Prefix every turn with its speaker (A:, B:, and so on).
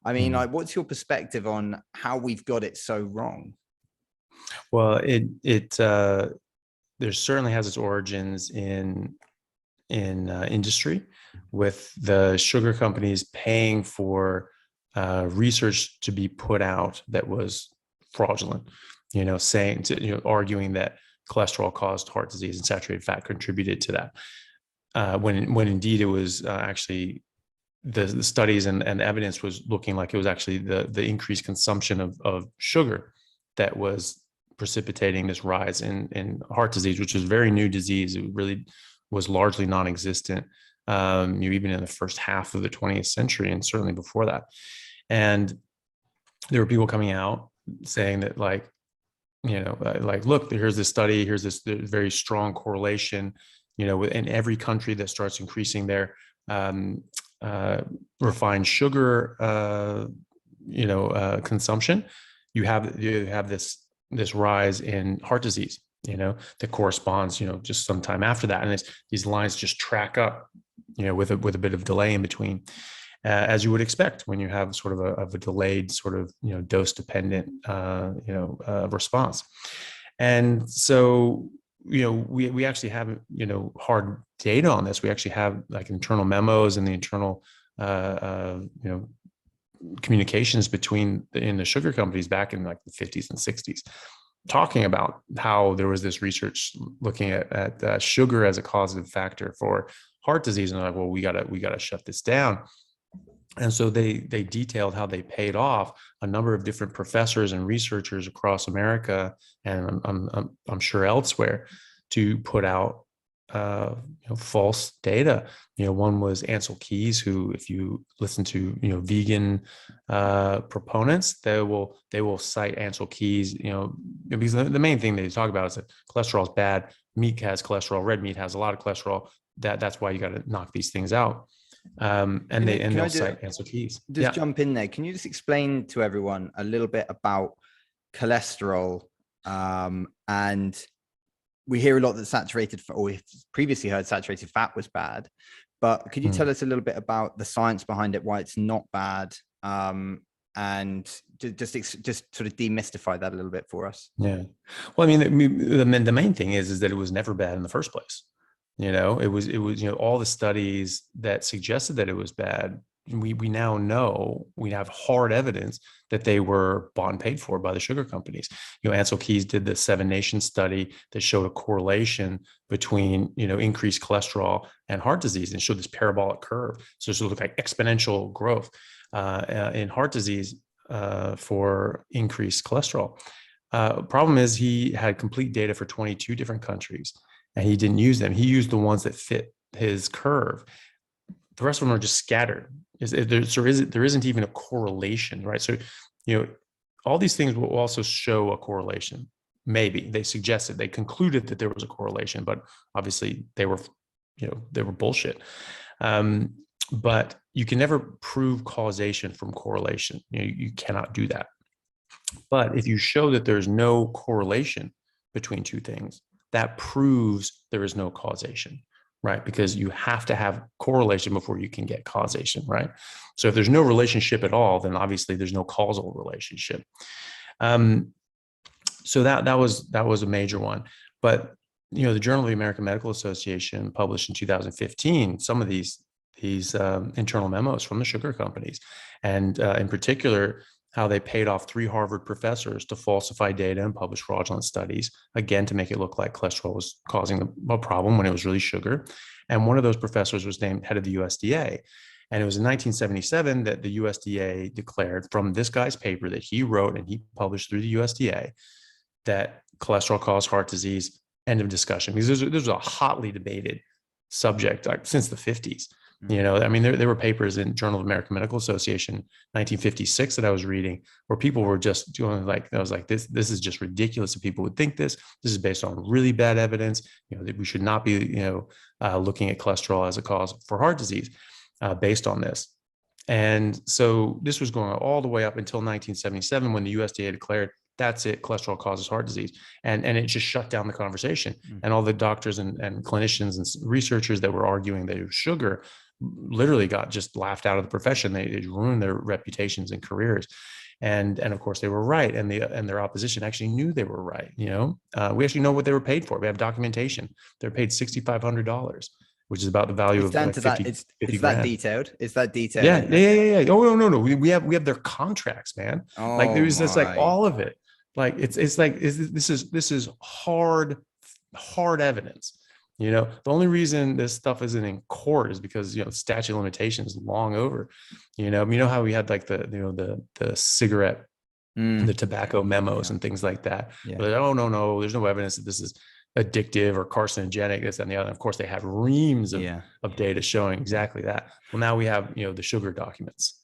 A: I mean, like, what's your perspective on how we've got it so wrong?
B: Well, there certainly has its origins in industry, with the sugar companies paying for research to be put out that was fraudulent, arguing that cholesterol caused heart disease and saturated fat contributed to that, when indeed it was actually the studies and evidence was looking like it was actually the increased consumption of sugar that was precipitating this rise in heart disease, which is a very new disease. It really was largely non-existent, even in the first half of the 20th century, and certainly before that. And there were people coming out saying that, look, here's this study, here's this very strong correlation, in every country that starts increasing their refined sugar, consumption, you have this rise in heart disease, that corresponds, just sometime after that. And these lines just track up, with a bit of delay in between, as you would expect when you have sort of a delayed sort of, dose dependent, response. And so, we actually have, hard data on this. We actually have like internal memos and the internal, communications in the sugar companies back in like the 50s and 60s, talking about how there was this research looking at sugar as a causative factor for heart disease. And they're like, well, we gotta shut this down. And so they detailed how they paid off a number of different professors and researchers across America, and I'm sure elsewhere, to put out false data. One was Ansel Keys, who, if you listen to vegan proponents, they will cite Ansel Keys, because the main thing they talk about is that cholesterol is bad. Meat has cholesterol. Red meat has a lot of cholesterol. That's why you got to knock these things out. And they'll cite Ansel Keys.
A: Just jump in there. Can you just explain to everyone a little bit about cholesterol? And we hear a lot that saturated fat, or we've previously heard saturated fat was bad, but could you tell us a little bit about the science behind it, why it's not bad, and just sort of demystify that a little bit for us?
B: Yeah. Well, I mean, the main thing is that it was never bad in the first place. It was all the studies that suggested that it was bad, we now know, we have hard evidence that they were bought and paid for by the sugar companies. Ansel Keys did the 7 Nations study that showed a correlation between, increased cholesterol and heart disease, and showed this parabolic curve. So it looked like exponential growth in heart disease for increased cholesterol. Problem is, he had complete data for 22 different countries, and he didn't use them. He used the ones that fit his curve. The rest of them are just scattered. There isn't even a correlation, right? So, all these things will also show a correlation. Maybe they suggested, they concluded that there was a correlation, but obviously they were bullshit. But you can never prove causation from correlation. You cannot do that. But if you show that there's no correlation between two things, that proves there is no causation, right? Because you have to have correlation before you can get causation, right? So if there's no relationship at all, then obviously there's no causal relationship. So that was a major one. But the Journal of the American Medical Association published in 2015 some of these internal memos from the sugar companies, and in particular, how they paid off 3 Harvard professors to falsify data and publish fraudulent studies, again, to make it look like cholesterol was causing a problem when it was really sugar. And one of those professors was named head of the USDA. And it was in 1977 that the USDA declared, from this guy's paper that he wrote and he published through the USDA, that cholesterol caused heart disease. End of discussion. Because this was a hotly debated subject since the 50s. There were papers in Journal of American Medical Association, 1956, that I was reading, where people were just doing I was like, this is just ridiculous that people would think this. This is based on really bad evidence. That we should not be, looking at cholesterol as a cause for heart disease, based on this. And so this was going all the way up until 1977, when the USDA declared, that's it, cholesterol causes heart disease. And it just shut down the conversation. And all the doctors and clinicians and researchers that were arguing that it was sugar, literally got just laughed out of the profession. They ruined their reputations and careers. And of course they were right. And their opposition actually knew they were right. We actually know what they were paid for. We have documentation. They're paid $6,500, which is about the value
A: It's
B: of
A: down
B: like
A: to
B: 50,
A: that. It's
B: 50
A: that
B: grand.
A: detailed. It's that detailed.
B: Yeah. Yeah. Oh, no. We have their contracts, man. Like
A: Oh
B: there's just like
A: my.
B: all of it. Like this is hard evidence. The only reason this stuff isn't in court is because statute of limitations is long over. How we had like the cigarette, the tobacco memos and things like that.
A: Yeah.
B: But oh no, there's no evidence that this is addictive or carcinogenic, this and the other. Of course, they have reams of data showing exactly that. Well, now we have the sugar documents.